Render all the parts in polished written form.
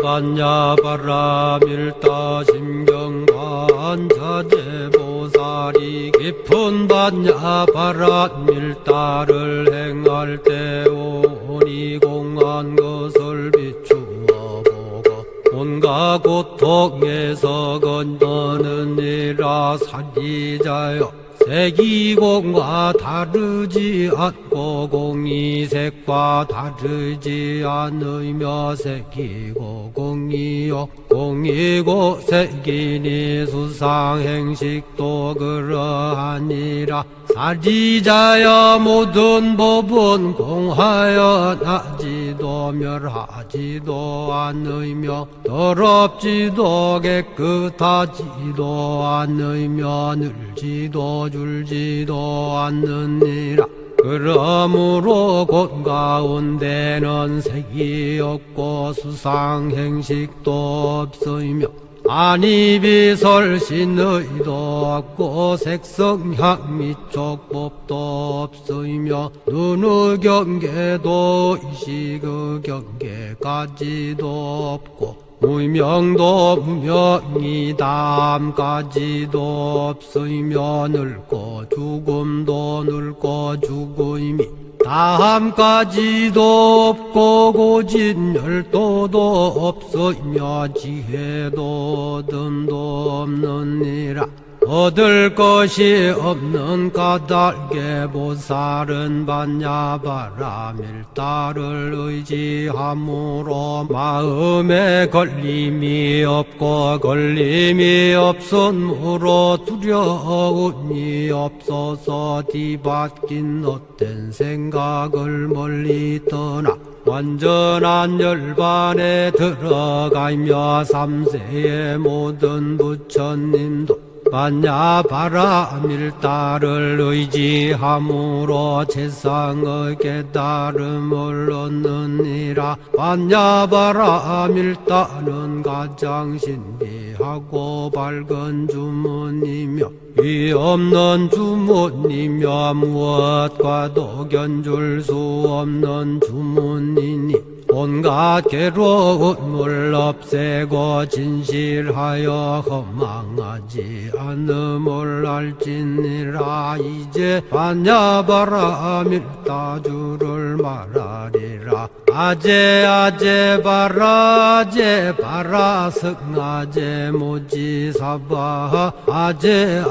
반야바라 밀다 심경반자재보살이 깊은 반야바라 밀다를 행할 때 오니 공한 것을 비추어 보고 온갖 고통에서 건너느니라. 사리자여, 색이공과 다르지 않고 공이색과 다르지 않으며 색이고 공이요 공이고 색이니 수상행식도 그러하니라. 사리자여, 모든 법은 공하여 나지도 멸하지도 않으며 더럽지도 깨끗하지도 않으며 늘지도 줄지도 않느니라. 그러므로 곧 가운데는 색이 없고 수상행식도 없으며 안이비설신의도 없고 색성향 미촉법도 없으며 눈의 경계도 의식의 경계까지도 없고 무명도 무명이담까지도 없으며 늙고 죽음도 늙고 죽음이 다함까지도 없고 고진열도도 없으며 지혜도 듬도 없느니라. 얻을 것이 없는 까닭에 보살은 반야바라 밀다를 의지함으로 마음에 걸림이 없고 걸림이 없으므로 두려움이 없어서 뒤바뀐 헛된 생각을 멀리 떠나 완전한 열반에 들어가며 삼세의 모든 부처님도 반야바라 밀다를 의지함으로 세상의 깨달음을 얻느니라. 반야바라 밀다는 가장 신비하고 밝은 주문이며 위 없는 주문이며 무엇과도 견줄 수 없는 주문이니 온갖 괴로움을 없애고 진실하여 허망하지 않음을 알지니라. 이제 반야바라 밀다주를 말하리라. 아제 바라 아제 바라 승아제 모지사바 아제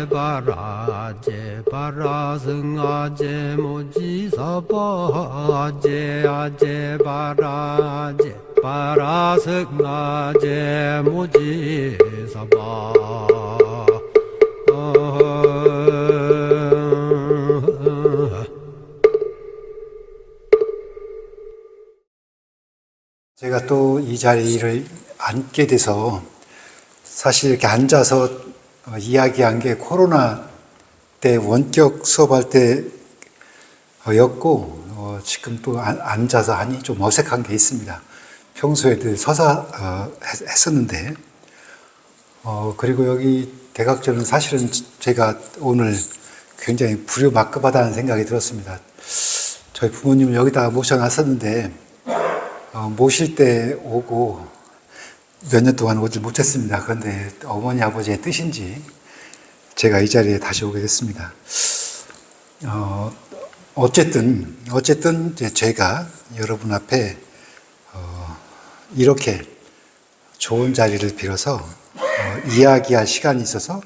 바라 아제 바라 승아제 모지사바 아제 바라 아제 바라 승아제 모지사바. 제가 또 이 자리를 앉게 돼서 사실 이렇게 앉아서 이야기한 게 코로나 때 원격 수업할 때였고 지금 또 앉아서 하니 좀 어색한 게 있습니다. 평소에 늘 서서 했었는데 그리고 여기 대각전은 사실은 제가 오늘 굉장히 부류마급하다는 생각이 들었습니다. 저희 부모님을 여기다 모셔놨었는데 모실 때 오고 몇 년 동안 오질 못했습니다. 그런데 어머니 아버지의 뜻인지 제가 이 자리에 다시 오게 됐습니다. 어쨌든 이제 제가 여러분 앞에 이렇게 좋은 자리를 빌어서 이야기할 시간이 있어서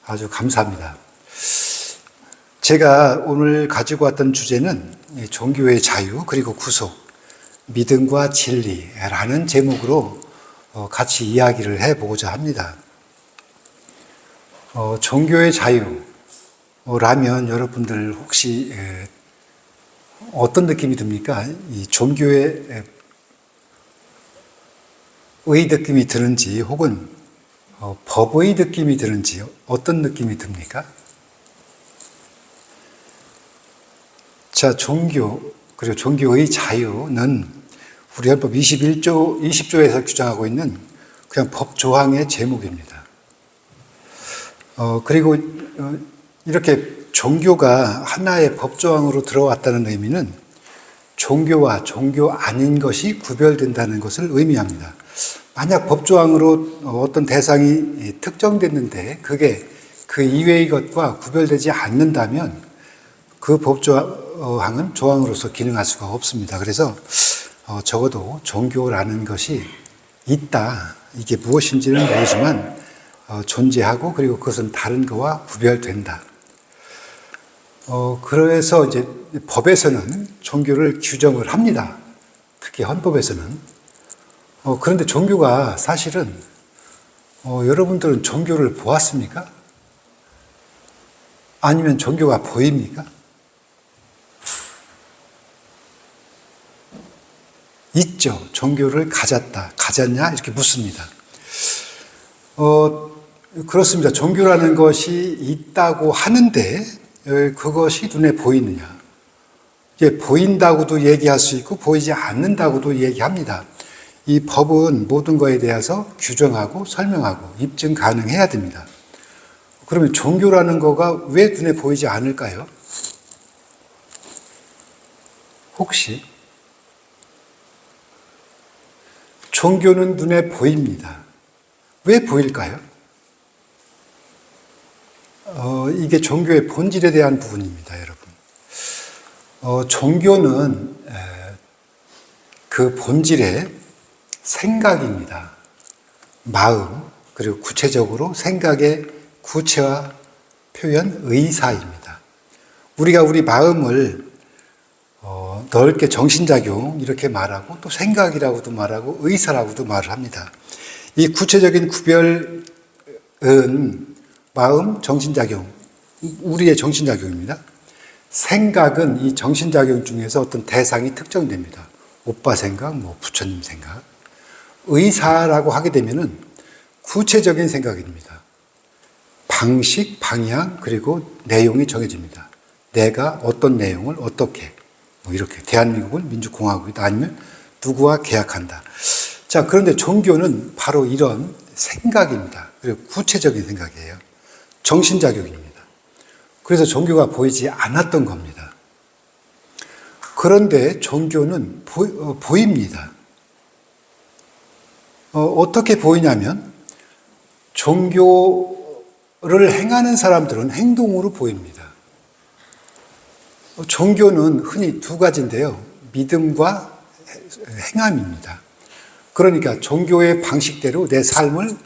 아주 감사합니다. 제가 오늘 가지고 왔던 주제는 종교의 자유 그리고 구속, 믿음과 진리라는 제목으로 같이 이야기를 해보고자 합니다. 종교의 자유라면 여러분들 혹시 어떤 느낌이 듭니까? 이 종교의 느낌이 드는지 혹은 법의 느낌이 드는지 어떤 느낌이 듭니까? 자, 종교 그리고 종교의 자유는 우리 헌법 20조에서 규정하고 있는 그냥 법 조항의 제목입니다. 그리고 이렇게 종교가 하나의 법 조항으로 들어왔다는 의미는 종교와 종교 아닌 것이 구별된다는 것을 의미합니다. 만약 법조항으로 어떤 대상이 특정됐는데 그게 그 이외의 것과 구별되지 않는다면 그 법조항은 조항으로서 기능할 수가 없습니다. 그래서 적어도 종교라는 것이 있다. 이게 무엇인지는 모르지만 존재하고 그리고 그것은 다른 것과 구별된다. 그래서 이제 법에서는 종교를 규정을 합니다. 특히 헌법에서는. 그런데 종교가 사실은 여러분들은 종교를 보았습니까? 아니면 종교가 보입니까? 있죠. 종교를 가졌냐? 이렇게 묻습니다. 그렇습니다. 종교라는 것이 있다고 하는데 그것이 눈에 보이느냐? 이게 보인다고도 얘기할 수 있고 보이지 않는다고도 얘기합니다. 이 법은 모든 것에 대해서 규정하고 설명하고 입증 가능해야 됩니다. 그러면 종교라는 거가 왜 눈에 보이지 않을까요? 혹시 종교는 눈에 보입니다. 왜 보일까요? 이게 종교의 본질에 대한 부분입니다, 여러분. 종교는 그 본질의 생각입니다. 마음, 그리고 구체적으로 생각의 구체화 표현 의사입니다. 우리가 우리 마음을 넓게 정신작용 이렇게 말하고 또 생각이라고도 말하고 의사라고도 말을 합니다. 이 구체적인 구별은 마음, 정신작용, 우리의 정신작용입니다. 생각은 이 정신작용 중에서 어떤 대상이 특정됩니다. 오빠 생각, 부처님 생각. 의사라고 하게 되면은 구체적인 생각입니다. 방식, 방향, 그리고 내용이 정해집니다. 내가 어떤 내용을 어떻게, 이렇게 대한민국을 민주공화국이다 아니면 누구와 계약한다. 자, 그런데 종교는 바로 이런 생각입니다. 그리고 구체적인 생각이에요. 정신작용입니다. 그래서 종교가 보이지 않았던 겁니다. 그런데 종교는 보입니다. 어떻게 보이냐면 종교를 행하는 사람들은 행동으로 보입니다. 종교는 흔히 두 가지인데요. 믿음과 행함입니다. 그러니까 종교의 방식대로 내 삶을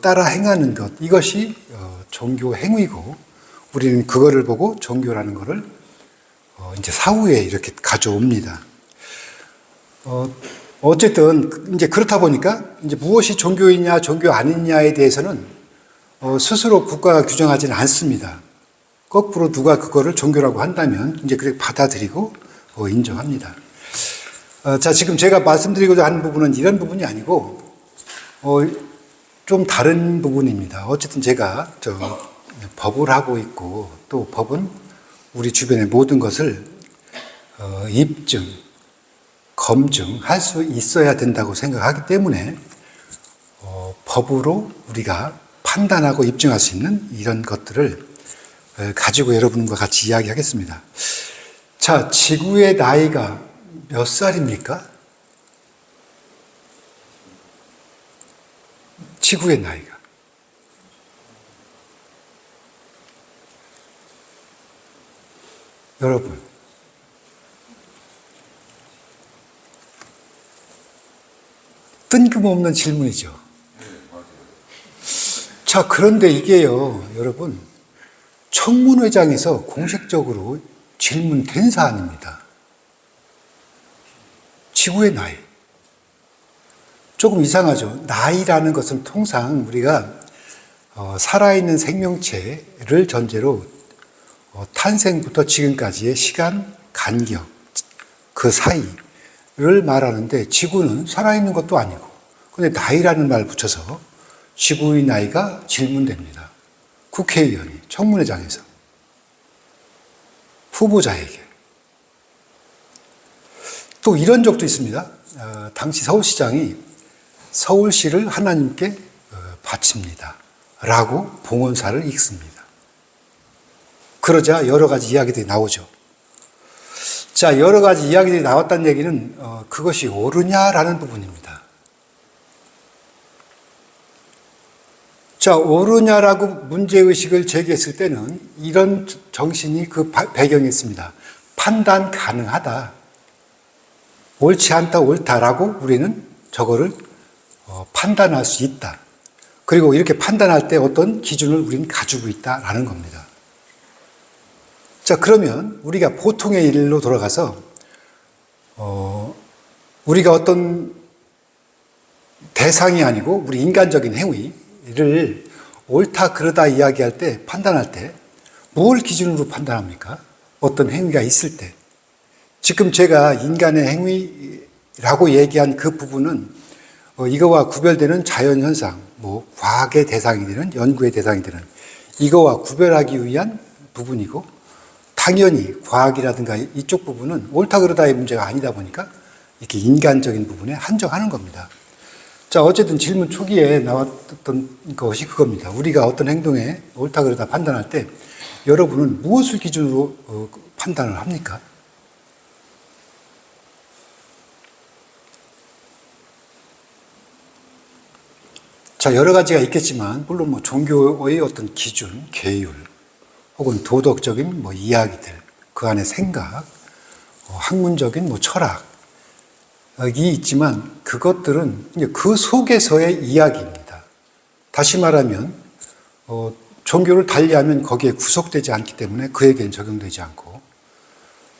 따라 행하는 것, 이것이 종교 행위고 우리는 그거를 보고 종교라는 것을 이제 사후에 이렇게 가져옵니다. 어쨌든 이제 그렇다 보니까 이제 무엇이 종교이냐 종교 아니냐에 대해서는 스스로 국가가 규정하지는 않습니다. 거꾸로 누가 그거를 종교라고 한다면 이제 그렇게 받아들이고 인정합니다. 자, 지금 제가 말씀드리고자 하는 부분은 이런 부분이 아니고 좀 다른 부분입니다. 어쨌든 제가 법을 하고 있고 또 법은 우리 주변의 모든 것을 입증, 검증할 수 있어야 된다고 생각하기 때문에 법으로 우리가 판단하고 입증할 수 있는 이런 것들을 가지고 여러분과 같이 이야기하겠습니다. 자, 지구의 나이가 몇 살입니까? 지구의 나이가. 여러분, 뜬금없는 질문이죠. 자, 그런데 이게요, 여러분, 청문회장에서 공식적으로 질문된 사안입니다. 지구의 나이. 조금 이상하죠. 나이라는 것은 통상 우리가 살아있는 생명체를 전제로 탄생부터 지금까지의 시간 간격, 그 사이를 말하는데 지구는 살아있는 것도 아니고 근데 나이라는 말 붙여서 지구의 나이가 질문됩니다. 국회의원이 청문회장에서 후보자에게. 또 이런 적도 있습니다. 당시 서울시장이 서울시를 하나님께 바칩니다. 라고 봉헌사를 읽습니다. 그러자 여러 가지 이야기들이 나오죠. 자, 여러 가지 이야기들이 나왔다는 얘기는 그것이 옳으냐라는 부분입니다. 자, 옳으냐라고 문제의식을 제기했을 때는 이런 정신이 그 배경에 있습니다. 판단 가능하다. 옳지 않다, 옳다라고 우리는 저거를 판단할 수 있다. 그리고 이렇게 판단할 때 어떤 기준을 우리는 가지고 있다라는 겁니다. 자, 그러면 우리가 보통의 일로 돌아가서 우리가 어떤 대상이 아니고 우리 인간적인 행위를 옳다 그르다 이야기할 때, 판단할 때 뭘 기준으로 판단합니까? 어떤 행위가 있을 때. 지금 제가 인간의 행위라고 얘기한 그 부분은 이거와 구별되는 자연현상, 뭐 과학의 대상이 되는, 연구의 대상이 되는 이거와 구별하기 위한 부분이고, 당연히 과학이라든가 이쪽 부분은 옳다 그르다의 문제가 아니다 보니까 이렇게 인간적인 부분에 한정하는 겁니다. 자, 어쨌든 질문 초기에 나왔던 것이 그겁니다. 우리가 어떤 행동에 옳다 그르다 판단할 때 여러분은 무엇을 기준으로 판단을 합니까? 자, 여러 가지가 있겠지만 물론 뭐 종교의 어떤 기준, 계율 혹은 도덕적인 뭐 이야기들, 그 안에 생각, 학문적인 뭐 철학이 있지만 그것들은 이제 그 속에서의 이야기입니다. 다시 말하면 종교를 달리하면 거기에 구속되지 않기 때문에 그에게는 적용되지 않고,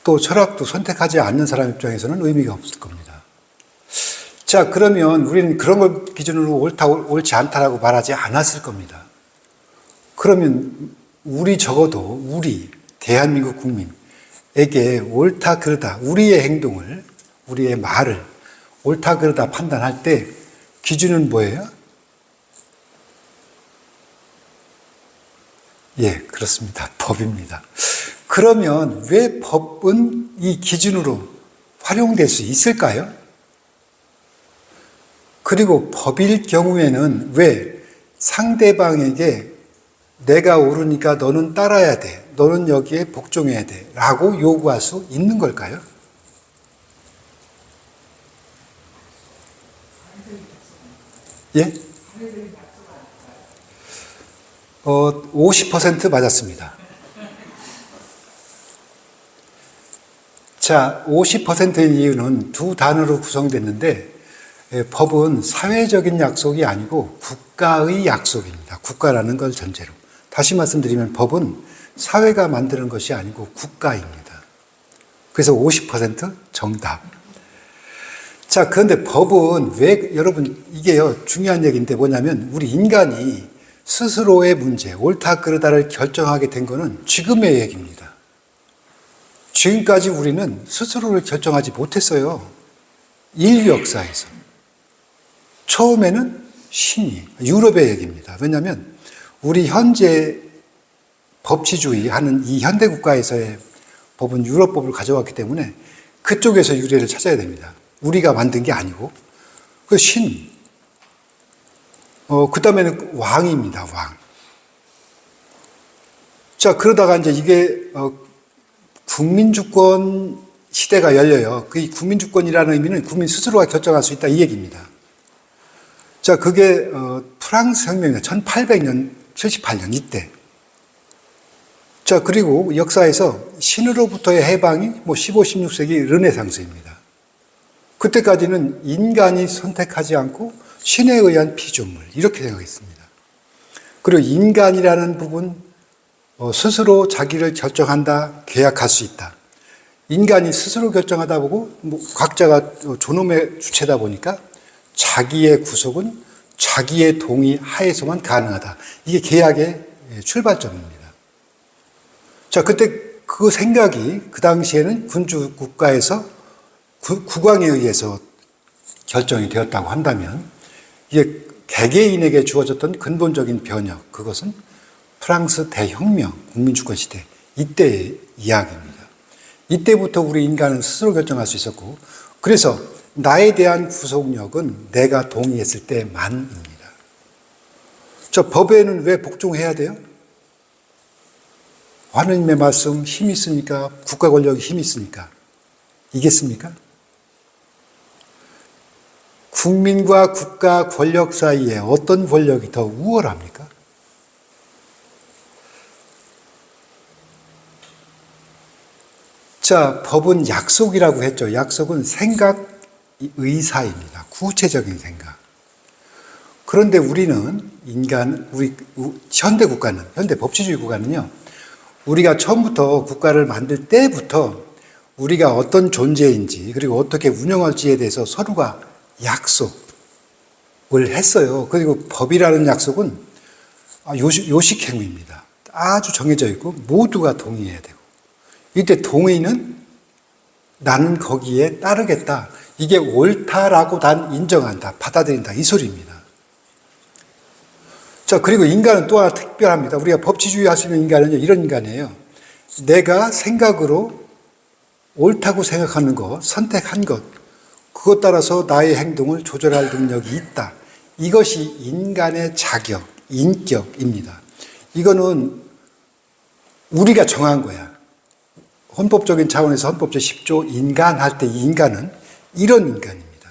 또 철학도 선택하지 않는 사람 입장에서는 의미가 없을 겁니다. 자, 그러면 우리는 그런 걸 기준으로 옳다, 옳지 않다라고 말하지 않았을 겁니다. 그러면 적어도 우리 대한민국 국민에게 옳다 그르다, 우리의 행동을, 우리의 말을 옳다 그르다 판단할 때 기준은 뭐예요? 예, 그렇습니다. 법입니다. 그러면 왜 법은 이 기준으로 활용될 수 있을까요? 그리고 법일 경우에는 왜 상대방에게 내가 옳으니까 너는 따라야 돼, 너는 여기에 복종해야 돼 라고 요구할 수 있는 걸까요? 예? 50% 맞았습니다. 자, 50%의 이유는 두 단어로 구성됐는데, 법은 사회적인 약속이 아니고 국가의 약속입니다. 국가라는 걸 전제로. 다시 말씀드리면 법은 사회가 만드는 것이 아니고 국가입니다. 그래서 50% 정답. 자, 그런데 법은 왜, 여러분, 이게요, 중요한 얘기인데 뭐냐면, 우리 인간이 스스로의 문제, 옳다 그르다를 결정하게 된 거는 지금의 얘기입니다. 지금까지 우리는 스스로를 결정하지 못했어요. 인류 역사에서. 처음에는 신이, 유럽의 얘기입니다. 왜냐하면 우리 현재 법치주의 하는 이 현대 국가에서의 법은 유럽법을 가져왔기 때문에 그쪽에서 유래를 찾아야 됩니다. 우리가 만든 게 아니고. 그 신. 그 다음에는 왕입니다, 왕. 자, 그러다가 이제 이게, 국민주권 시대가 열려요. 그 국민주권이라는 의미는 국민 스스로가 결정할 수 있다, 이 얘기입니다. 자, 그게, 프랑스 혁명이다. 1800년, 78년, 이때. 자, 그리고 역사에서 신으로부터의 해방이 뭐 15, 16세기 르네상스입니다. 그때까지는 인간이 선택하지 않고 신에 의한 피조물, 이렇게 생각했습니다. 그리고 인간이라는 부분, 스스로 자기를 결정한다, 계약할 수 있다. 인간이 스스로 결정하다 보고, 각자가 존엄의 주체다 보니까 자기의 구속은 자기의 동의 하에서만 가능하다. 이게 계약의 출발점입니다. 자, 그때 그 생각이 그 당시에는 군주 국가에서 국왕에 의해서 결정이 되었다고 한다면, 이게 개개인에게 주어졌던 근본적인 변혁, 그것은 프랑스 대혁명, 국민주권 시대, 이때의 이야기입니다. 이때부터 우리 인간은 스스로 결정할 수 있었고, 그래서 나에 대한 구속력은 내가 동의했을 때만입니다. 저 법에는 왜 복종해야 돼요? 하느님의 말씀 힘이 있으니까, 국가 권력이 힘이 있으니까. 이겠습니까? 국민과 국가 권력 사이에 어떤 권력이 더 우월합니까? 자, 법은 약속이라고 했죠. 약속은 생각, 의사입니다. 구체적인 생각. 그런데 우리는 현대 국가는, 현대 법치주의 국가는요, 우리가 처음부터 국가를 만들 때부터 우리가 어떤 존재인지 그리고 어떻게 운영할지에 대해서 서로가 약속을 했어요. 그리고 법이라는 약속은 요식행위입니다. 아주 정해져 있고 모두가 동의해야 되고, 이때 동의는 나는 거기에 따르겠다. 이게 옳다라고 난 인정한다. 받아들인다. 이 소리입니다. 자, 그리고 인간은 또 하나 특별합니다. 우리가 법치주의 하시는 인간은요, 이런 인간이에요. 내가 생각으로 옳다고 생각하는 것, 선택한 것, 그것 따라서 나의 행동을 조절할 능력이 있다. 이것이 인간의 자격, 인격입니다. 이거는 우리가 정한 거야. 헌법적인 차원에서 헌법 제10조 인간 할 때 이 인간은 이런 인간입니다.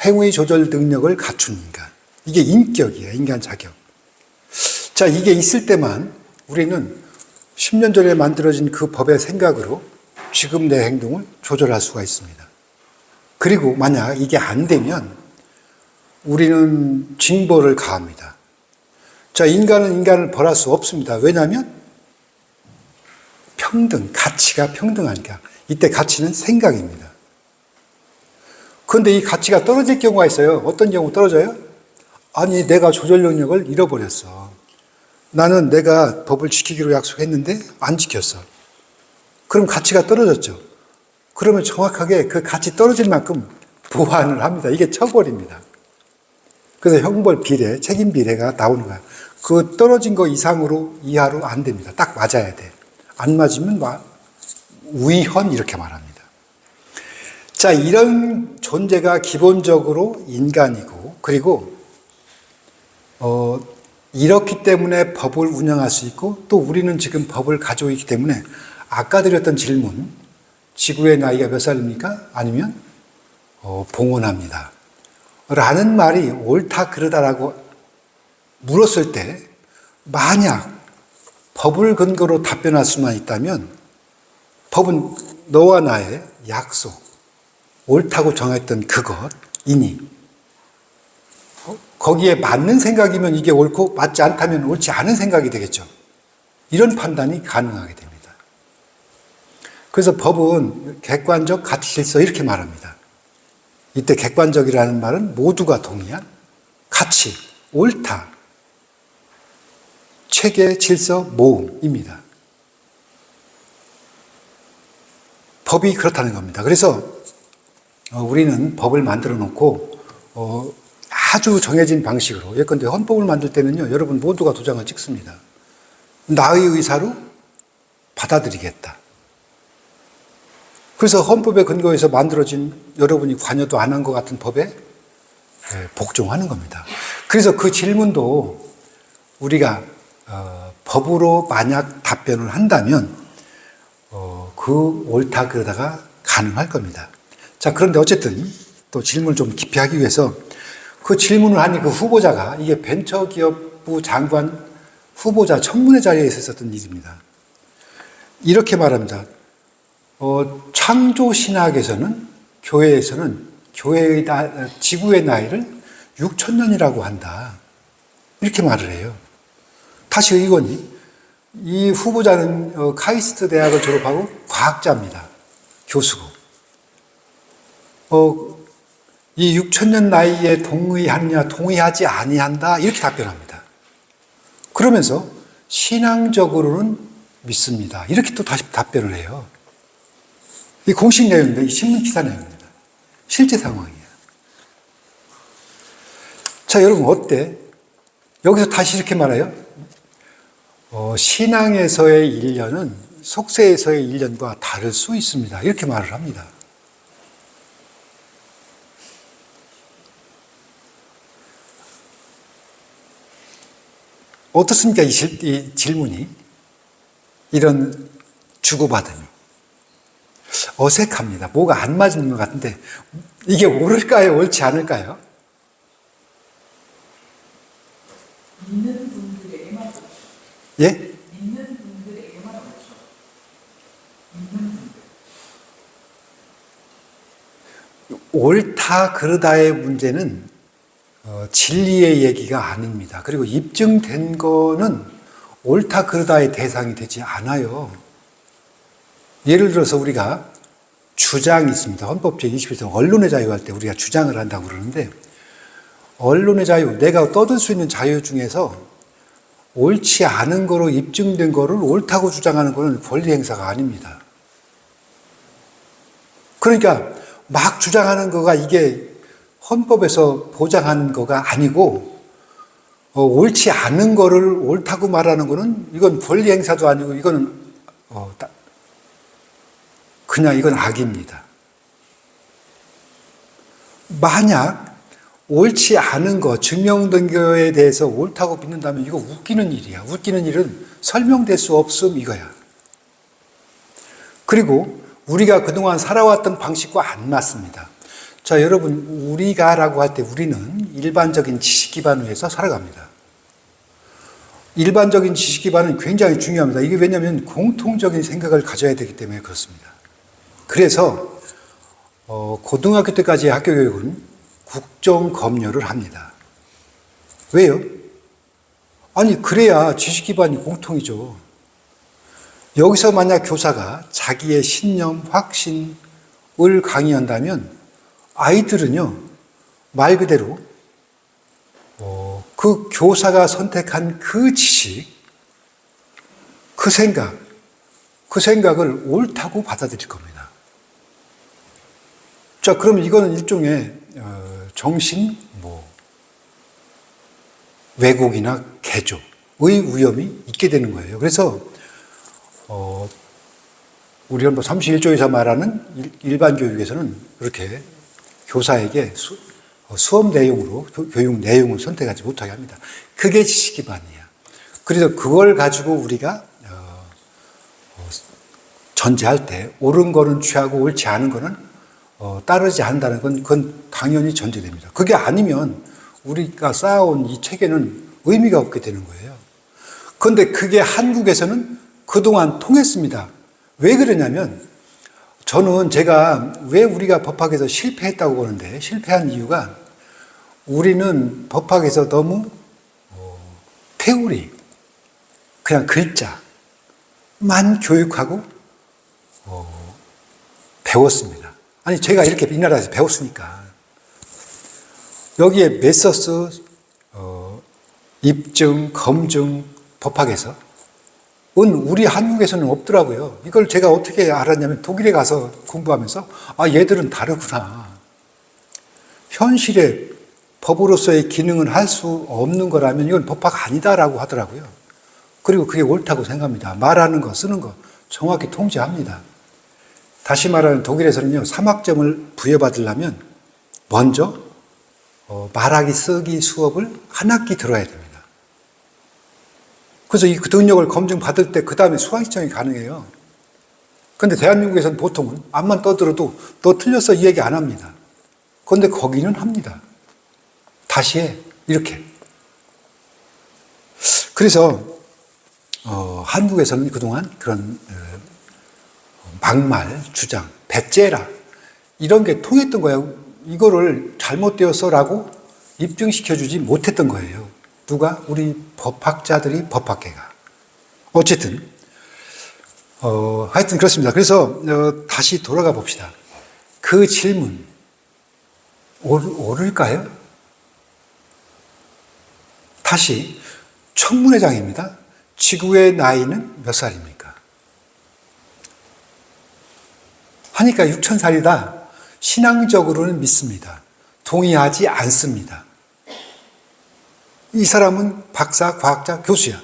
행위 조절 능력을 갖춘 인간. 이게 인격이에요. 인간 자격. 자, 이게 있을 때만 우리는 10년 전에 만들어진 그 법의 생각으로 지금 내 행동을 조절할 수가 있습니다. 그리고 만약 이게 안 되면 우리는 징벌을 가합니다. 자, 인간은 인간을 벌할 수 없습니다. 왜냐하면 평등, 가치가 평등하니까. 이때 가치는 생각입니다. 그런데 이 가치가 떨어질 경우가 있어요. 어떤 경우 떨어져요? 아니, 내가 조절 능력을 잃어버렸어. 나는 내가 법을 지키기로 약속했는데 안 지켰어. 그럼 가치가 떨어졌죠. 그러면 정확하게 그 가치 떨어질 만큼 보완을 합니다. 이게 처벌입니다. 그래서 형벌 비례, 책임 비례가 나오는 거야. 그 떨어진 거 이상으로, 이하로 안 됩니다. 딱 맞아야 돼. 안 맞으면 위헌 이렇게 말합니다. 자, 이런 존재가 기본적으로 인간이고, 그리고 이렇기 때문에 법을 운영할 수 있고, 또 우리는 지금 법을 가지고 있기 때문에 아까 드렸던 질문, 지구의 나이가 몇 살입니까? 아니면 봉헌합니다. 라는 말이 옳다 그르다라고 물었을 때, 만약 법을 근거로 답변할 수만 있다면 법은 너와 나의 약속, 옳다고 정했던 그것이니 거기에 맞는 생각이면 이게 옳고 맞지 않다면 옳지 않은 생각이 되겠죠. 이런 판단이 가능하게 됩니다. 그래서 법은 객관적 가치 질서 이렇게 말합니다. 이때 객관적이라는 말은 모두가 동의한 가치, 옳다, 체계, 질서, 모음입니다. 법이 그렇다는 겁니다. 그래서 우리는 법을 만들어 놓고 아주 정해진 방식으로, 예컨대 헌법을 만들 때는요, 여러분 모두가 도장을 찍습니다. 나의 의사로 받아들이겠다. 그래서 헌법에 근거해서 만들어진 여러분이 관여도 안 한 것 같은 법에 복종하는 겁니다. 그래서 그 질문도 우리가 법으로 만약 답변을 한다면 그 옳다 그러다가 가능할 겁니다. 자, 그런데 어쨌든 또 질문을 좀 깊이 하기 위해서 그 질문을 하니 그 후보자가, 이게 벤처기업부 장관 후보자 청문회 자리에 있었던 일입니다. 이렇게 말합니다. 창조신학에서는, 교회에서는 교회의 지구의 나이를 6,000년이라고 한다. 이렇게 말을 해요. 다시 의원이, 이 후보자는 카이스트 대학을 졸업하고 과학자입니다. 교수고. 이 6,000년 나이에 동의하느냐, 동의하지 아니한다. 이렇게 답변합니다. 그러면서 신앙적으로는 믿습니다. 이렇게 또 다시 답변을 해요. 이 공식 내용입니다. 이 신문 기사 내용입니다. 실제 상황이에요. 자, 여러분 어때? 여기서 다시 이렇게 말해요. 신앙에서의 1년은 속세에서의 1년과 다를 수 있습니다. 이렇게 말을 합니다. 어떻습니까? 이 질문이, 이런 주고받음이. 어색합니다. 뭐가 안 맞는 것 같은데 이게 옳을까요? 옳지 않을까요? 믿는 분들에게만 그렇죠. 예? 믿는 분들에게만 그렇죠. 믿는 분들. 옳다 그르다의 문제는 진리의 얘기가 아닙니다. 그리고 입증된 거는 옳다 그르다의 대상이 되지 않아요. 예를 들어서 우리가 주장이 있습니다. 헌법 제21조 언론의 자유할 때 우리가 주장을 한다고 그러는데 언론의 자유, 내가 떠들 수 있는 자유 중에서 옳지 않은 거로 입증된 거를 옳다고 주장하는 거는 권리 행사가 아닙니다. 그러니까 막 주장하는 거가 이게 헌법에서 보장하는 거가 아니고 옳지 않은 거를 옳다고 말하는 거는 이건 권리 행사도 아니고 이거는 그냥 이건 악입니다. 만약 옳지 않은 거, 증명된 거에 대해서 옳다고 믿는다면 이거 웃기는 일이야. 웃기는 일은 설명될 수 없음 이거야. 그리고 우리가 그동안 살아왔던 방식과 안 맞습니다. 자, 여러분, 우리가라고 할 때 우리는 일반적인 지식 기반 위에서 살아갑니다. 일반적인 지식 기반은 굉장히 중요합니다. 이게 왜냐하면 공통적인 생각을 가져야 되기 때문에 그렇습니다. 그래서 고등학교 때까지의 학교 교육은 국정 검열을 합니다. 왜요? 아니 그래야 지식 기반이 공통이죠. 여기서 만약 교사가 자기의 신념, 확신을 강의한다면 아이들은요 말 그대로 그 교사가 선택한 그 지식, 그 생각을 옳다고 받아들일 겁니다. 자, 그러면 이거는 일종의 정신 왜곡이나 개조의 위험이 있게 되는 거예요. 그래서 우리 헌법 31조에서 말하는 일반 교육에서는 그렇게 교사에게 수업 내용으로 교육 내용을 선택하지 못하게 합니다. 그게 지식 기반이야. 그래서 그걸 가지고 우리가 전제할 때 옳은 거는 취하고 옳지 않은 거는 따르지 않는다는 건 그건 당연히 전제됩니다. 그게 아니면 우리가 쌓아온 이 체계는 의미가 없게 되는 거예요. 그런데 그게 한국에서는 그동안 통했습니다. 왜 그러냐면 저는 제가 왜 우리가 법학에서 실패했다고 보는데 실패한 이유가 우리는 법학에서 너무 테오리, 그냥 글자만 교육하고 배웠습니다. 아니 제가 이렇게 이 나라에서 배웠으니까 여기에 메서스, 입증, 검증, 법학에서 우리 한국에서는 없더라고요. 이걸 제가 어떻게 알았냐면 독일에 가서 공부하면서 얘들은 다르구나. 현실에 법으로서의 기능을 할 수 없는 거라면 이건 법학 아니다라고 하더라고요. 그리고 그게 옳다고 생각합니다. 말하는 거, 쓰는 거 정확히 통제합니다. 다시 말하면 독일에서는요, 3학점을 부여받으려면 먼저 말하기, 쓰기 수업을 한 학기 들어야 됩니다. 그래서 이 능력을 검증받을 때 그 다음에 수학 시청이 가능해요. 그런데 대한민국에서는 보통은 앞만 떠들어도 너 틀렸어 이 얘기 안 합니다. 그런데 거기는 합니다. 다시 해 이렇게. 그래서 한국에서는 그동안 그런 막말, 주장, 배째라 이런 게 통했던 거예요. 이거를 잘못되었어라고 입증시켜주지 못했던 거예요. 누가? 우리 법학자들이, 법학계가. 어쨌든 하여튼 그렇습니다. 그래서 다시 돌아가 봅시다. 그 질문 옳을까요? 다시 청문회장입니다. 지구의 나이는 몇 살입니까? 하니까 6,000살이다. 신앙적으로는 믿습니다. 동의하지 않습니다. 이 사람은 박사, 과학자, 교수야.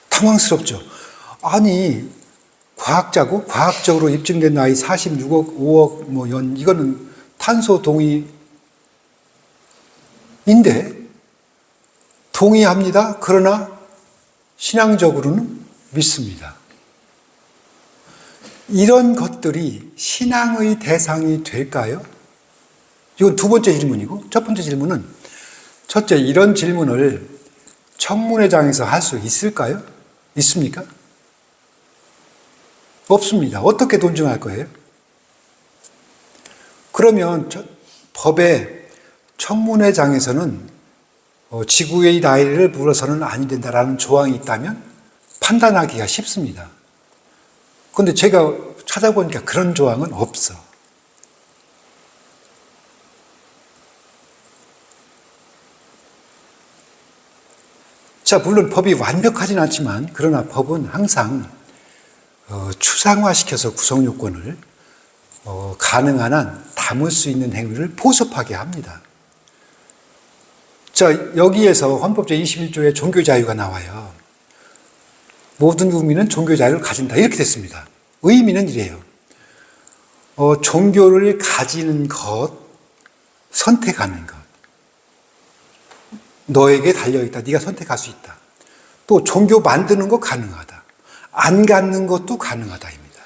당황스럽죠. 아니 과학자고 과학적으로 입증된 나이 46억, 5억 연 이거는 탄소 동의인데 동의합니다. 그러나 신앙적으로는 믿습니다. 이런 것들이 신앙의 대상이 될까요? 이건 두 번째 질문이고, 첫 번째 질문은, 첫째, 이런 질문을 청문회장에서 할 수 있을까요? 있습니까? 없습니다. 어떻게 논증할 거예요? 그러면 법에 청문회장에서는 지구의 나이를 물어서는 아니 된다라는 조항이 있다면 판단하기가 쉽습니다. 그런데 제가 찾아보니까 그런 조항은 없어. 자, 물론 법이 완벽하진 않지만, 그러나 법은 항상 추상화시켜서 구성요건을 가능한 한 담을 수 있는 행위를 포섭하게 합니다. 자, 여기에서 헌법 제21조에 종교자유가 나와요. 모든 국민은 종교자유를 가진다. 이렇게 됐습니다. 의미는 이래요. 종교를 가지는 것, 선택하는 것. 너에게 달려있다. 네가 선택할 수 있다. 또 종교 만드는 거 가능하다. 안 갖는 것도 가능하다입니다.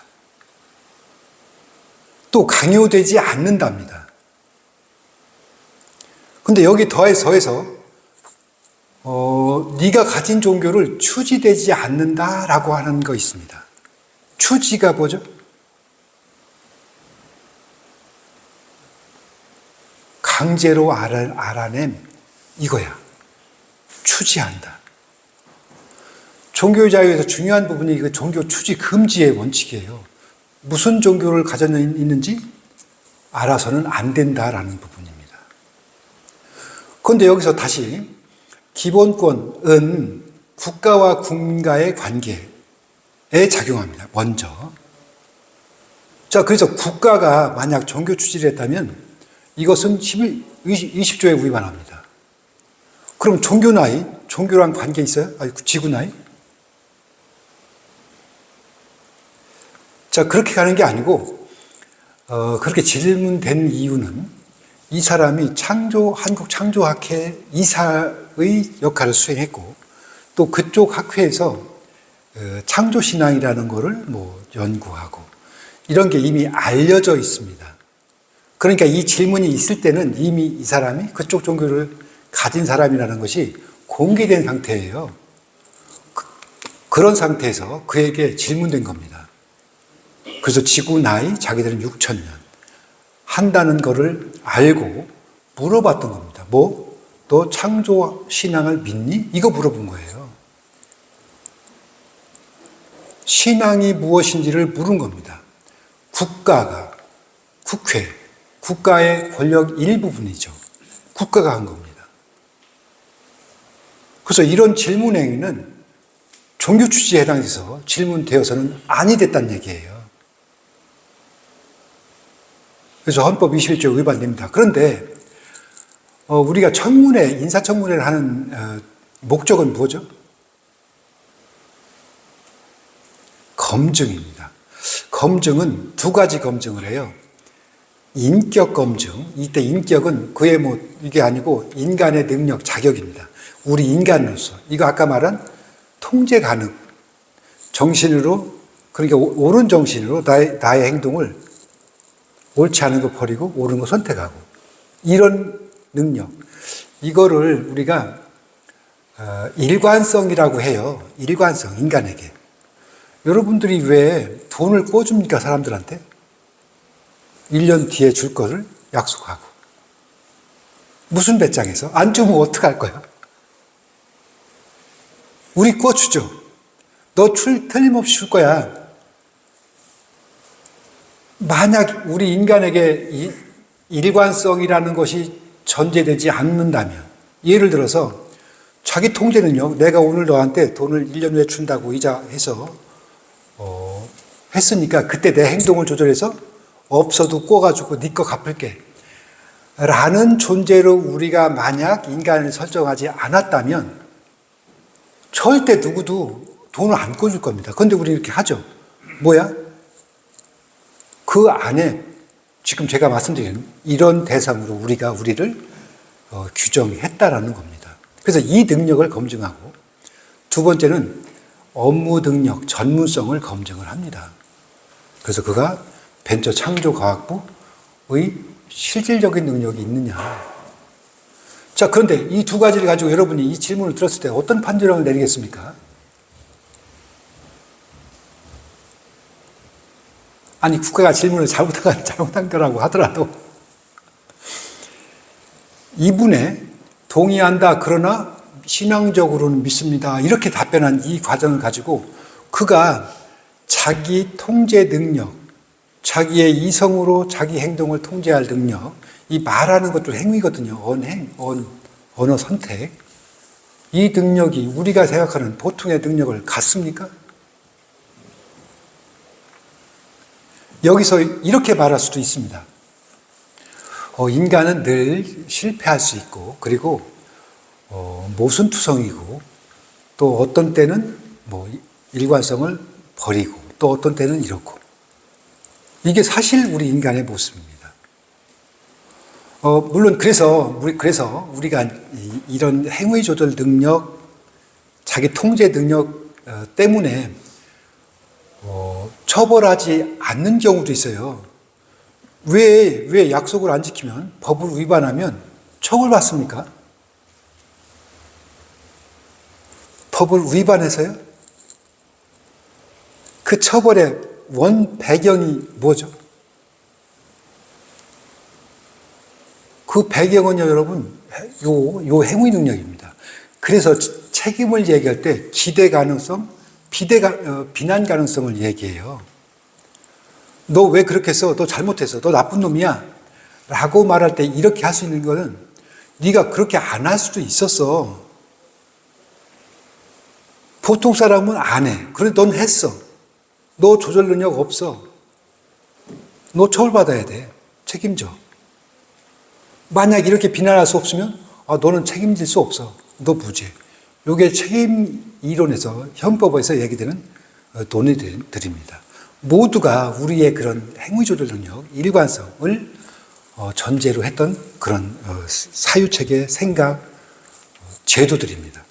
또 강요되지 않는답니다. 근데 여기 더해서 네가 가진 종교를 추지되지 않는다라고 하는 거 있습니다. 추지가 뭐죠? 강제로 알아냄 이거야. 추지한다. 종교자유에서 중요한 부분이 그 종교 추지 금지의 원칙이에요. 무슨 종교를 가져 있는지 알아서는 안 된다라는 부분입니다. 그런데 여기서 다시 기본권은 국가와 국민과의 관계에 작용합니다. 먼저. 자, 그래서 국가가 만약 종교 추지를 했다면 이것은 20조에 위반합니다. 그럼 종교 나이, 종교랑 관계 있어요? 아니, 지구 나이? 자, 그렇게 가는 게 아니고, 그렇게 질문된 이유는 이 사람이 한국 창조학회 이사의 역할을 수행했고, 또 그쪽 학회에서 창조신앙이라는 거를 연구하고, 이런 게 이미 알려져 있습니다. 그러니까 이 질문이 있을 때는 이미 이 사람이 그쪽 종교를 가진 사람이라는 것이 공개된 상태예요. 그런 상태에서 그에게 질문된 겁니다. 그래서 지구 나이 자기들은 6,000년 한다는 거를 알고 물어봤던 겁니다. 너 창조 신앙을 믿니? 이거 물어본 거예요. 신앙이 무엇인지를 물은 겁니다. 국가의 권력 일부분이죠. 국가가 한 겁니다. 그래서 이런 질문 행위는 종교 취지에 해당해서 질문되어서는 아니 됐다는 얘기예요. 그래서 헌법 21조 위반됩니다. 그런데 우리가 인사청문회를 하는 목적은 뭐죠? 검증입니다. 검증은 두 가지 검증을 해요. 인격 검증, 이때 인격은 이게 아니고 인간의 능력, 자격입니다. 우리 인간으로서. 이거 아까 말한 통제 가능. 정신으로, 그러니까 옳은 정신으로 나의 행동을 옳지 않은 거 버리고 옳은 거 선택하고. 이런 능력. 이거를 우리가 일관성이라고 해요. 일관성, 인간에게. 여러분들이 왜 돈을 꿔줍니까, 사람들한테? 1년 뒤에 줄 거를 약속하고. 무슨 배짱에서? 안 주면 어떡할 거야? 우리 꿔주죠. 너 틀림없이 줄 거야. 만약 우리 인간에게 일관성이라는 것이 전제되지 않는다면, 예를 들어서 자기 통제는요, 내가 오늘 너한테 돈을 1년 후에 준다고 이자해서 했으니까 그때 내 행동을 조절해서 없어도 꿔가지고 네 거 갚을게 라는 존재로 우리가 만약 인간을 설정하지 않았다면 절대 누구도 돈을 안 꿔줄 겁니다. 그런데 우리 이렇게 하죠. 뭐야? 그 안에 지금 제가 말씀드린 이런 대상으로 우리를 규정했다라는 겁니다. 그래서 이 능력을 검증하고, 두 번째는 업무 능력, 전문성을 검증을 합니다. 그래서 그가 벤처창조과학부의 실질적인 능력이 있느냐. 자, 그런데 이 두 가지를 가지고 여러분이 이 질문을 들었을 때 어떤 판단을 내리겠습니까? 아니, 국가가 질문을 잘못한 거라고 하더라도 이분의 동의한다, 그러나 신앙적으로는 믿습니다, 이렇게 답변한 이 과정을 가지고 그가 자기 통제 능력, 자기의 이성으로 자기 행동을 통제할 능력, 이 말하는 것도 행위거든요. 언어 선택. 이 능력이 우리가 생각하는 보통의 능력을 갖습니까? 여기서 이렇게 말할 수도 있습니다. 인간은 늘 실패할 수 있고, 그리고 모순투성이고, 또 어떤 때는 일관성을 버리고, 또 어떤 때는 이렇고. 이게 사실 우리 인간의 모습입니다. 물론 그래서 우리가 이런 행위 조절 능력, 자기 통제 능력 때문에 처벌하지 않는 경우도 있어요. 왜 약속을 안 지키면, 법을 위반하면 처벌받습니까? 법을 위반해서요? 그 처벌의 원 배경이 뭐죠? 그 배경은요, 여러분, 요 행위 능력입니다. 그래서 책임을 얘기할 때 기대 가능성, 비난 가능성을 얘기해요. 너 왜 그렇게 했어? 너 잘못했어. 너 나쁜 놈이야. 라고 말할 때 이렇게 할 수 있는 거는 네가 그렇게 안 할 수도 있었어. 보통 사람은 안 해. 그런데 넌 했어. 너 조절 능력 없어. 너 처벌받아야 돼. 책임져. 만약 이렇게 비난할 수 없으면 너는 책임질 수 없어. 너 무죄. 이게 책임 이론에서, 형법에서 얘기되는 논의들입니다. 모두가 우리의 그런 행위 조절 능력, 일관성을 전제로 했던 그런 사유체계, 생각, 제도들입니다.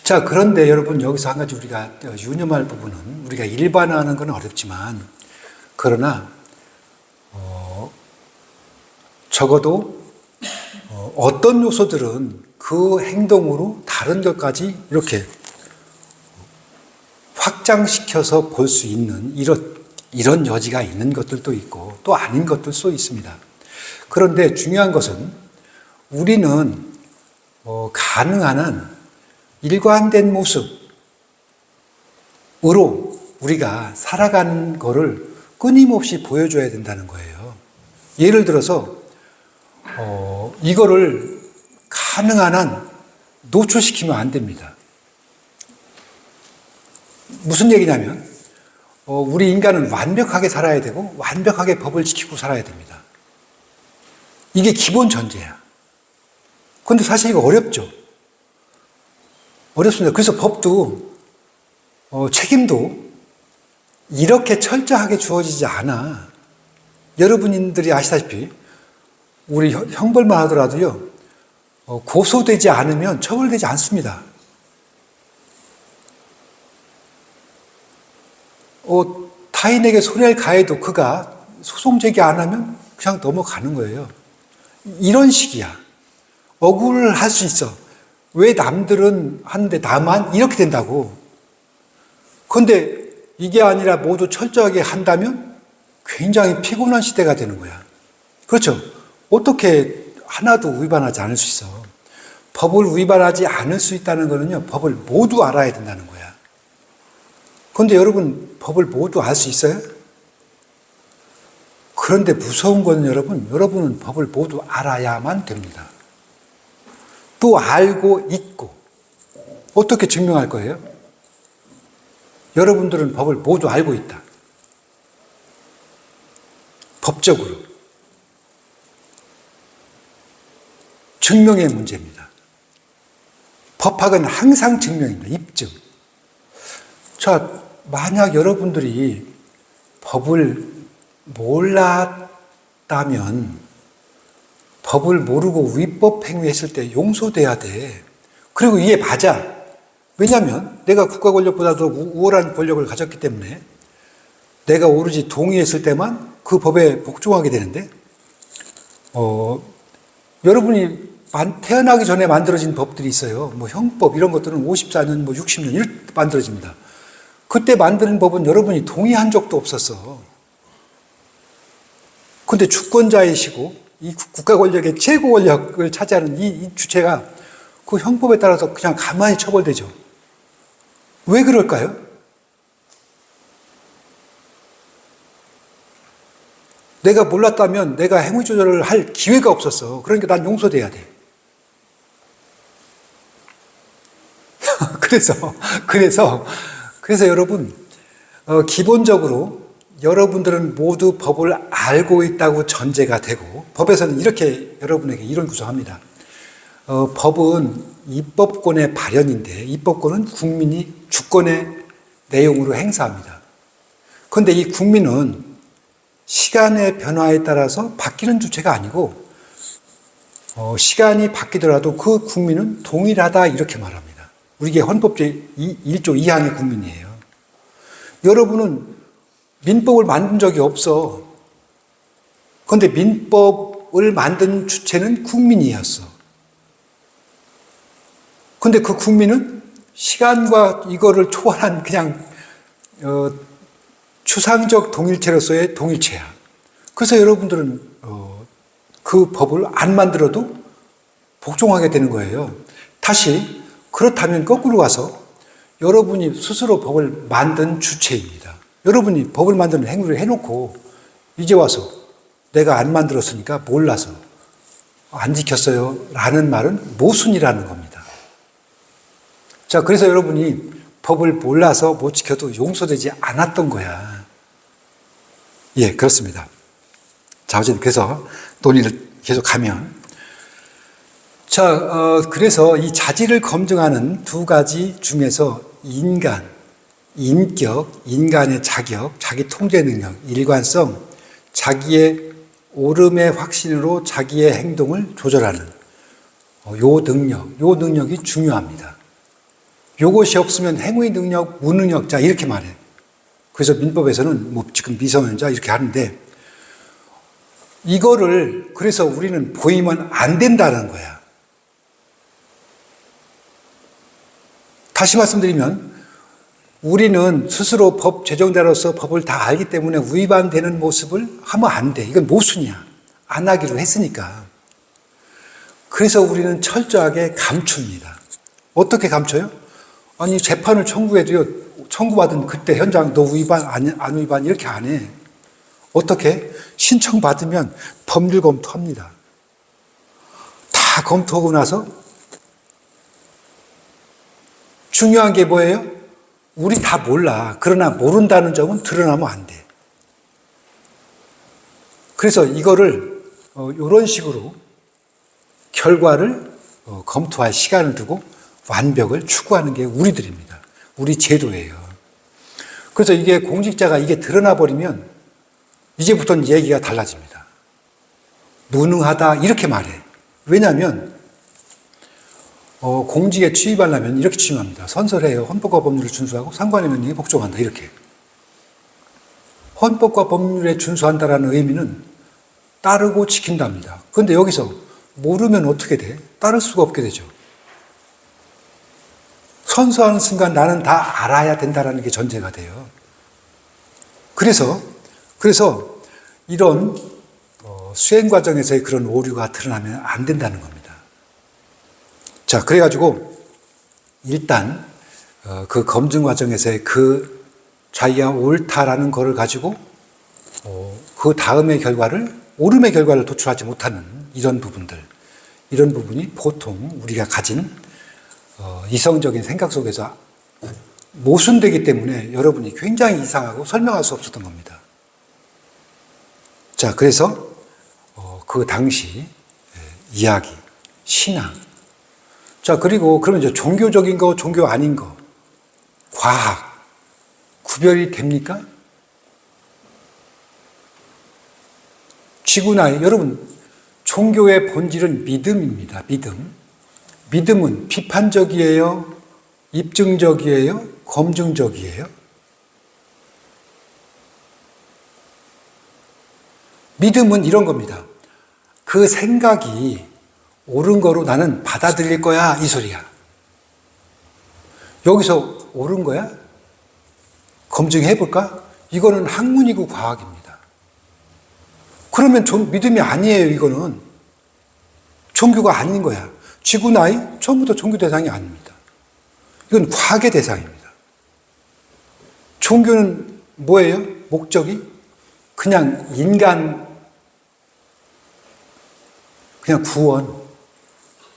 자, 그런데 여러분, 여기서 한 가지 우리가 유념할 부분은, 우리가 일반화하는 건 어렵지만, 그러나 적어도 어떤 요소들은 그 행동으로 다른 것까지 이렇게 확장시켜서 볼 수 있는 이런 여지가 있는 것들도 있고 또 아닌 것들도 있습니다. 그런데 중요한 것은 우리는 가능한 한 일관된 모습으로 우리가 살아가는 거를 끊임없이 보여줘야 된다는 거예요. 예를 들어서 이거를 가능한 한 노출시키면 안 됩니다. 무슨 얘기냐면 우리 인간은 완벽하게 살아야 되고 완벽하게 법을 지키고 살아야 됩니다. 이게 기본 전제야. 그런데 사실 이거 어렵죠. 어렵습니다. 그래서 법도 책임도 이렇게 철저하게 주어지지 않아. 여러분들이 아시다시피 우리 형벌만 하더라도요, 고소되지 않으면 처벌되지 않습니다. 타인에게 손해를 가해도 그가 소송 제기 안 하면 그냥 넘어가는 거예요. 이런 식이야. 억울을 할 수 있어. 왜 남들은 하는데 나만 이렇게 된다고. 그런데 이게 아니라 모두 철저하게 한다면 굉장히 피곤한 시대가 되는 거야. 그렇죠? 어떻게 하나도 위반하지 않을 수 있어. 법을 위반하지 않을 수 있다는 거는요, 법을 모두 알아야 된다는 거야. 그런데 여러분, 법을 모두 알 수 있어요? 그런데 무서운 거는 여러분은 법을 모두 알아야만 됩니다. 또 알고 있고. 어떻게 증명할 거예요? 여러분들은 법을 모두 알고 있다. 법적으로. 증명의 문제입니다. 법학은 항상 증명입니다. 입증. 자, 만약 여러분들이 법을 몰랐다면 법을 모르고 위법 행위했을 때 용서돼야 돼. 그리고 이게 맞아. 왜냐하면 내가 국가 권력보다도 우월한 권력을 가졌기 때문에 내가 오로지 동의했을 때만 그 법에 복종하게 되는데, 여러분이 태어나기 전에 만들어진 법들이 있어요. 뭐 형법 이런 것들은 54년, 뭐 60년 이렇게 만들어집니다. 그때 만드는 법은 여러분이 동의한 적도 없었어. 근데 주권자이시고 이 국가 권력의 최고 권력을 차지하는 이 주체가 그 형법에 따라서 그냥 가만히 처벌되죠. 왜 그럴까요? 내가 몰랐다면 내가 행위 조절을 할 기회가 없었어. 그러니까 난 용서돼야 돼. 그래서 여러분, 기본적으로 여러분들은 모두 법을 알고 있다고 전제가 되고, 법에서는 이렇게 여러분에게 이런 구성합니다. 법은 입법권의 발현인데, 입법권은 국민이 주권의 내용으로 행사합니다. 그런데 이 국민은 시간의 변화에 따라서 바뀌는 주체가 아니고, 시간이 바뀌더라도 그 국민은 동일하다 이렇게 말합니다. 우리게 헌법 제1조 2항의 국민이에요. 여러분은 민법을 만든 적이 없어. 그런데 민법을 만든 주체는 국민이었어. 그런데 그 국민은 시간과 이거를 초월한 그냥 추상적 동일체로서의 동일체야. 그래서 여러분들은 그 법을 안 만들어도 복종하게 되는 거예요. 다시 그렇다면 거꾸로 가서 여러분이 스스로 법을 만든 주체입니다. 여러분이 법을 만드는 행위를 해놓고 이제 와서 내가 안 만들었으니까 몰라서 안 지켰어요 라는 말은 모순이라는 겁니다. 자, 그래서 여러분이 법을 몰라서 못 지켜도 용서되지 않았던 거야. 예, 그렇습니다. 자, 어쨌든 그래서 논의를 계속 가면, 자, 그래서 이 자질을 검증하는 두 가지 중에서 인간, 인격, 인간의 자격, 자기 통제 능력, 일관성, 자기의 옳음의 확신으로 자기의 행동을 조절하는 요 능력이 중요합니다. 요것이 없으면 행위 능력, 무능력자 이렇게 말해. 그래서 민법에서는 뭐 지금 미성년자 이렇게 하는데, 이거를 그래서 우리는 보이면 안 된다는 거야. 다시 말씀드리면 우리는 스스로 법 제정자로서 법을 다 알기 때문에 위반되는 모습을 하면 안 돼. 이건 모순이야. 안 하기로 했으니까. 그래서 우리는 철저하게 감춥니다. 어떻게 감춰요? 아니, 재판을 청구해도요, 청구받은 그때 현장 너 위반 안 위반 이렇게 안 해. 어떻게? 신청받으면 법률 검토합니다. 다 검토하고 나서 중요한 게 뭐예요? 우리 다 몰라. 그러나 모른다는 점은 드러나면 안 돼. 그래서 이거를 이런 식으로 결과를 검토할 시간을 두고 완벽을 추구하는 게 우리들입니다. 우리 제도예요. 그래서 이게 공직자가 이게 드러나 버리면 이제부터는 얘기가 달라집니다. 무능하다 이렇게 말해. 왜냐하면 공직에 취입하려면 이렇게 취임합니다. 선설해요. 헌법과 법률을 준수하고 상관의 명령에 복종한다. 이렇게. 헌법과 법률에 준수한다라는 의미는 따르고 지킨답니다. 그런데 여기서 모르면 어떻게 돼? 따를 수가 없게 되죠. 선서하는 순간 나는 다 알아야 된다라는 게 전제가 돼요. 그래서 이런 수행 과정에서의 그런 오류가 드러나면 안 된다는 겁니다. 자, 그래가지고 일단 그 검증 과정에서의 그 자기가 옳다라는 거를 가지고 그 다음의 결과를, 옳음의 결과를 도출하지 못하는 이런 부분이 보통 우리가 가진 이성적인 생각 속에서 모순되기 때문에 여러분이 굉장히 이상하고 설명할 수 없었던 겁니다. 자, 그래서 그 당시 이야기, 신앙, 자, 그리고 그러면 이제 종교적인 거, 종교 아닌 거, 과학, 구별이 됩니까? 지구나, 여러분, 종교의 본질은 믿음입니다. 믿음. 믿음은 비판적이에요? 입증적이에요? 검증적이에요? 믿음은 이런 겁니다. 그 생각이 옳은 거로 나는 받아들일 거야, 이 소리야. 여기서 옳은 거야? 검증해 볼까? 이거는 학문이고 과학입니다. 그러면 믿음이 아니에요, 이거는. 종교가 아닌 거야. 지구 나이 처음부터 종교 대상이 아닙니다. 이건 과학의 대상입니다. 종교는 뭐예요? 목적이? 그냥 인간, 그냥 구원,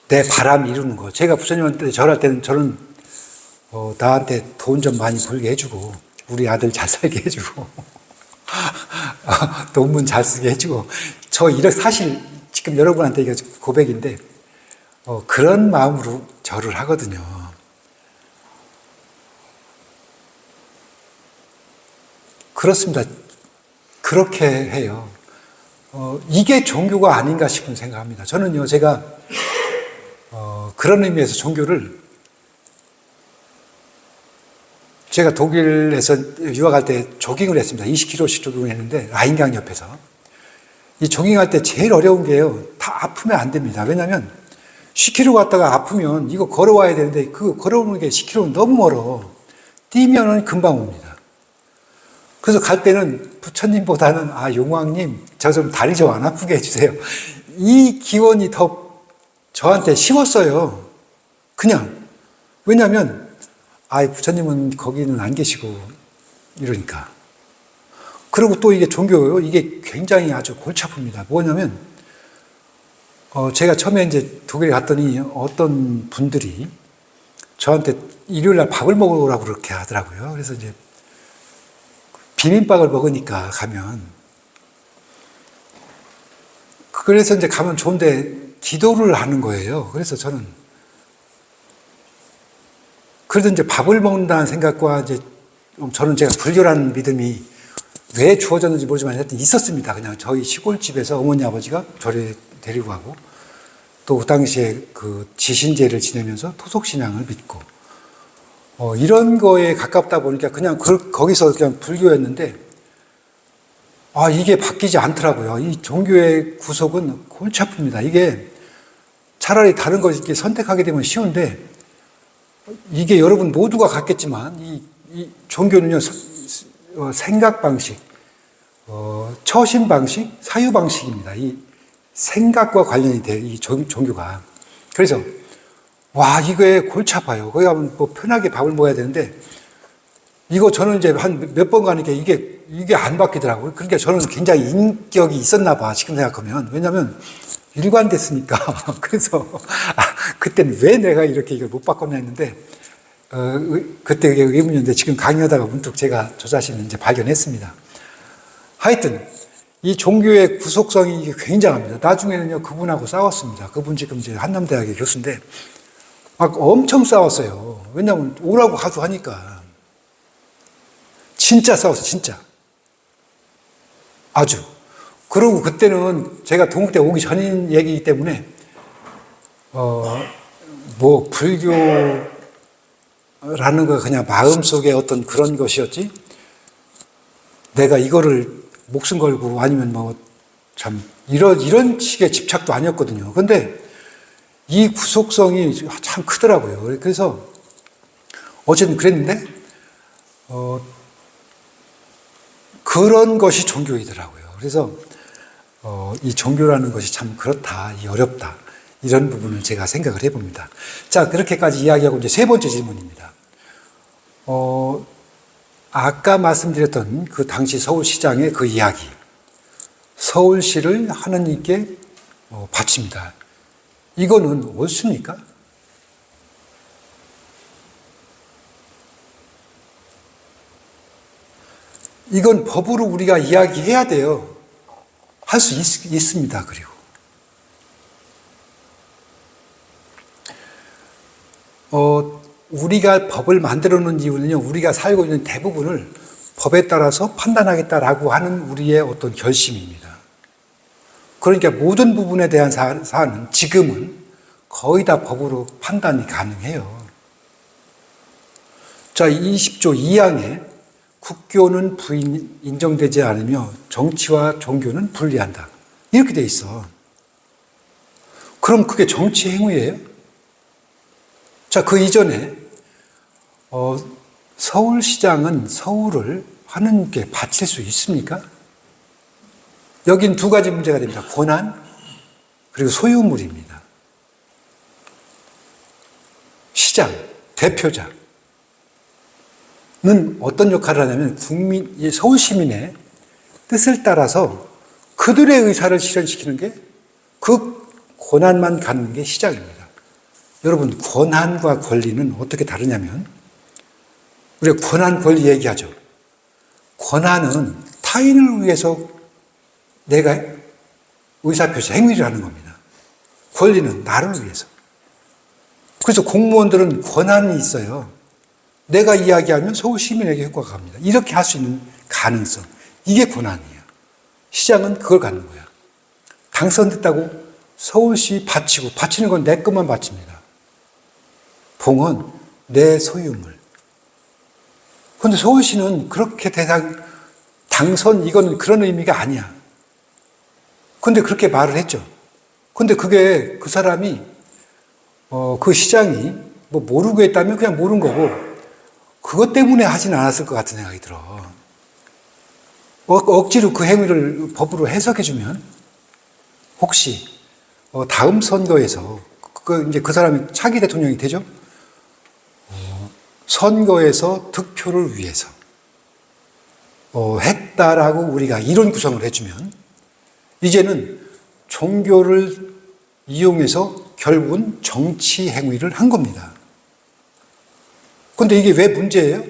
내 바람 이루는 거. 제가 부처님한테 절할 때는 저는 나한테 돈 좀 많이 벌게 해주고, 우리 아들 잘 살게 해주고, 논문 잘 쓰게 해주고, 사실 지금 여러분한테 이거 고백인데, 그런 마음으로 절을 하거든요. 그렇습니다. 그렇게 해요. 이게 종교가 아닌가 싶은 생각합니다. 저는요, 제가 그런 의미에서 종교를, 제가 독일에서 유학할 때 조깅을 했습니다. 20km씩 조깅을 했는데 라인강 옆에서. 이 조깅할 때 제일 어려운 게요, 다 아프면 안 됩니다. 왜냐하면 10km 갔다가 아프면 이거 걸어와야 되는데 그 걸어오는 게 10km는 너무 멀어. 뛰면은 금방 옵니다. 그래서 갈 때는 부처님보다는 용왕님 저 좀 다리 좀 안 아프게 해주세요. 이 기원이 더 저한테 쉬웠어요. 그냥. 왜냐하면 부처님은 거기는 안 계시고 이러니까. 그리고 또 이게 종교예요. 이게 굉장히 아주 골치 아픕니다. 뭐냐면 제가 처음에 이제 독일에 갔더니 어떤 분들이 저한테 일요일 날 밥을 먹으러 오라고 그렇게 하더라고요. 그래서 이제 비빔밥을 먹으니까 그래서 이제 가면 좋은데 기도를 하는 거예요. 그래서 그래도 이제 밥을 먹는다는 생각과 이제 저는 제가 불교라는 믿음이 왜 주어졌는지 모르지만 하여튼 있었습니다. 그냥 저희 시골집에서 어머니 아버지가 저를 데리고 가고 또 그 당시에 그 지신제를 지내면서 토속신앙을 믿고 이런 거에 가깝다 보니까 그냥 거기서 그냥 불교였는데 이게 바뀌지 않더라고요. 이 종교의 구속은 골치 아픕니다. 이게 차라리 다른 거 이렇게 선택하게 되면 쉬운데 이게 여러분 모두가 같겠지만 이 종교는요, 생각 방식, 처신 방식, 사유 방식입니다. 이 생각과 관련이 돼요, 이 종교가. 그래서 이거에 골치 아파요. 거기 가면 편하게 밥을 먹어야 되는데 이거 저는 이제 한 몇 번 가니까 이게 안 바뀌더라고요. 그러니까 저는 굉장히 인격이 있었나 봐, 지금 생각하면. 왜냐하면 일관됐으니까. 그래서 그때는 왜 내가 이렇게 이걸 못 바꿨나 했는데 그때 의문이었는데 지금 강의하다가 문득 제가 저 자신을 이제 발견했습니다. 하여튼 이 종교의 구속성이 굉장합니다. 나중에는요, 그분하고 싸웠습니다. 그분 지금 이제 한남대학의 교수인데 엄청 싸웠어요. 왜냐하면 오라고 가서 하니까. 진짜 싸웠어요, 진짜. 아주. 그리고 그때는 제가 동국대 오기 전인 얘기이기 때문에 불교라는 거 그냥 마음속에 어떤 그런 것이었지 내가 이거를 목숨 걸고 아니면 이런 식의 집착도 아니었거든요. 근데 이 구속성이 참 크더라고요. 그래서 어쨌든 그랬는데 그런 것이 종교이더라고요. 그래서 이 종교라는 것이 참 그렇다, 어렵다, 이런 부분을 제가 생각을 해봅니다. 자, 그렇게까지 이야기하고 이제 세 번째 질문입니다. 아까 말씀드렸던 그 당시 서울시장의 그 이야기, 서울시를 하느님께 바칩니다. 이거는 옳습니까? 이건 법으로 우리가 이야기해야 돼요. 할 수 있습니다. 그리고 우리가 법을 만들어 놓은 이유는요, 우리가 살고 있는 대부분을 법에 따라서 판단하겠다라고 하는 우리의 어떤 결심입니다. 그러니까 모든 부분에 대한 사안은 지금은 거의 다 법으로 판단이 가능해요. 자, 20조 2항에 국교는 인정되지 않으며 정치와 종교는 분리한다. 이렇게 돼 있어. 그럼 그게 정치 행위예요? 자, 그 이전에 서울시장은 서울을 하느님께 바칠 수 있습니까? 여긴 두 가지 문제가 됩니다. 권한 그리고 소유물입니다. 시장, 대표자는 어떤 역할을 하냐면 서울 시민의 뜻을 따라서 그들의 의사를 실현시키는 게 그 권한만 갖는 게 시장입니다. 여러분, 권한과 권리는 어떻게 다르냐면 우리가 권한, 권리 얘기하죠. 권한은 타인을 위해서 내가 의사표시, 행위를 하는 겁니다. 권리는 나를 위해서. 그래서 공무원들은 권한이 있어요. 내가 이야기하면 서울 시민에게 효과가 갑니다. 이렇게 할 수 있는 가능성. 이게 권한이에요. 시장은 그걸 갖는 거야. 당선됐다고 서울시 바치는 건 내 것만 바칩니다. 봉은 내 소유물. 그런데 서울시는 그렇게 당선, 이거는 그런 의미가 아니야. 근데 그렇게 말을 했죠. 근데 그게 그 사람이, 그 시장이 뭐 모르고 했다면 그냥 모른 거고, 그것 때문에 하진 않았을 것 같은 생각이 들어. 억지로 그 행위를 법으로 해석해주면, 혹시, 다음 선거에서, 이제 그 사람이 차기 대통령이 되죠? 선거에서 득표를 위해서, 했다라고 우리가 이론 구성을 해주면, 이제는 종교를 이용해서 결국은 정치 행위를 한 겁니다. 그런데 이게 왜 문제예요?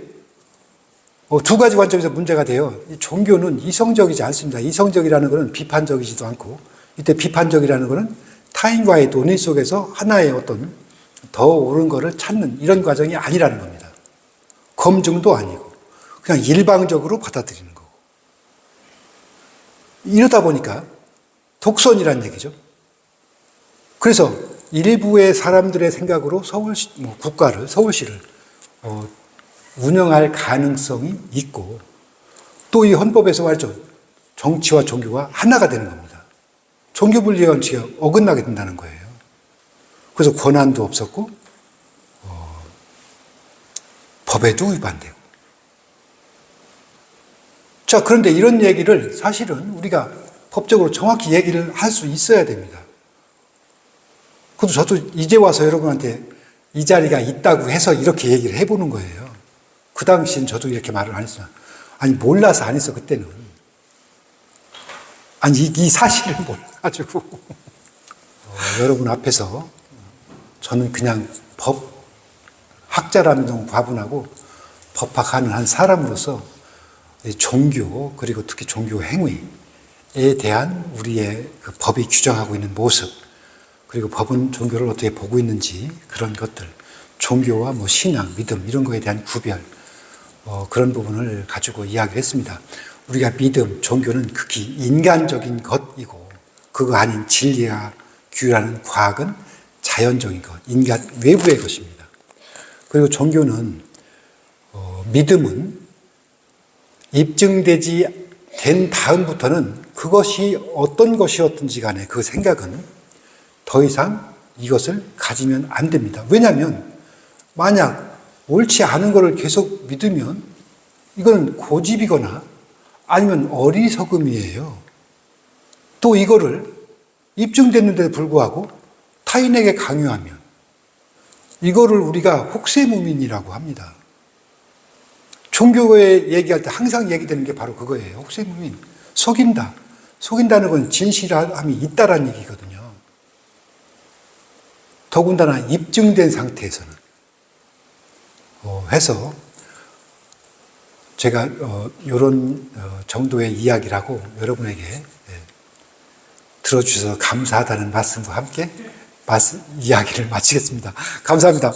두 가지 관점에서 문제가 돼요. 이 종교는 이성적이지 않습니다. 이성적이라는 것은 비판적이지도 않고, 이때 비판적이라는 것은 타인과의 논의 속에서 하나의 어떤 더 옳은 것을 찾는 이런 과정이 아니라는 겁니다. 검증도 아니고 그냥 일방적으로 받아들이는 거고. 이러다 보니까 독선이란 얘기죠. 그래서 일부의 사람들의 생각으로 서울시를 운영할 가능성이 있고, 또 이 헌법에서 말이죠. 정치와 종교가 하나가 되는 겁니다. 종교분리 원칙에 어긋나게 된다는 거예요. 그래서 권한도 없었고, 법에도 위반되고. 자, 그런데 이런 얘기를 사실은 우리가 법적으로 정확히 얘기를 할 수 있어야 됩니다. 그래도 저도 이제 와서 여러분한테 이 자리가 있다고 해서 이렇게 얘기를 해보는 거예요. 그 당시엔 저도 이렇게 말을 안 했어요. 아니, 몰라서 안 했어, 그때는. 아니, 이 사실을 몰라가지고. 여러분 앞에서 저는 그냥 학자라면 너무 과분하고 법학하는 한 사람으로서 종교, 그리고 특히 종교 행위에 대한 우리의 그 법이 규정하고 있는 모습, 그리고 법은 종교를 어떻게 보고 있는지 그런 것들, 종교와 신앙, 믿음 이런 거에 대한 구별, 그런 부분을 가지고 이야기를 했습니다. 우리가 믿음, 종교는 극히 인간적인 것이고, 그거 아닌 진리와 규율하는 과학은 자연적인 것, 인간 외부의 것입니다. 그리고 종교는, 믿음은 입증되지 된 다음부터는 그것이 어떤 것이었든지 간에 그 생각은 더 이상 이것을 가지면 안 됩니다. 왜냐하면 만약 옳지 않은 것을 계속 믿으면 이거는 고집이거나 아니면 어리석음이에요. 또 이거를 입증됐는데도 불구하고 타인에게 강요하면 이거를 우리가 혹세무민이라고 합니다. 종교에 얘기할 때 항상 얘기되는 게 바로 그거예요. 혹세무민. 속인다. 속인다는 건 진실함이 있다라는 얘기거든요. 더군다나 입증된 상태에서는. 해서 제가 이런 정도의 이야기를 하고 여러분에게 들어주셔서 감사하다는 말씀과 함께 이야기를 마치겠습니다. 감사합니다.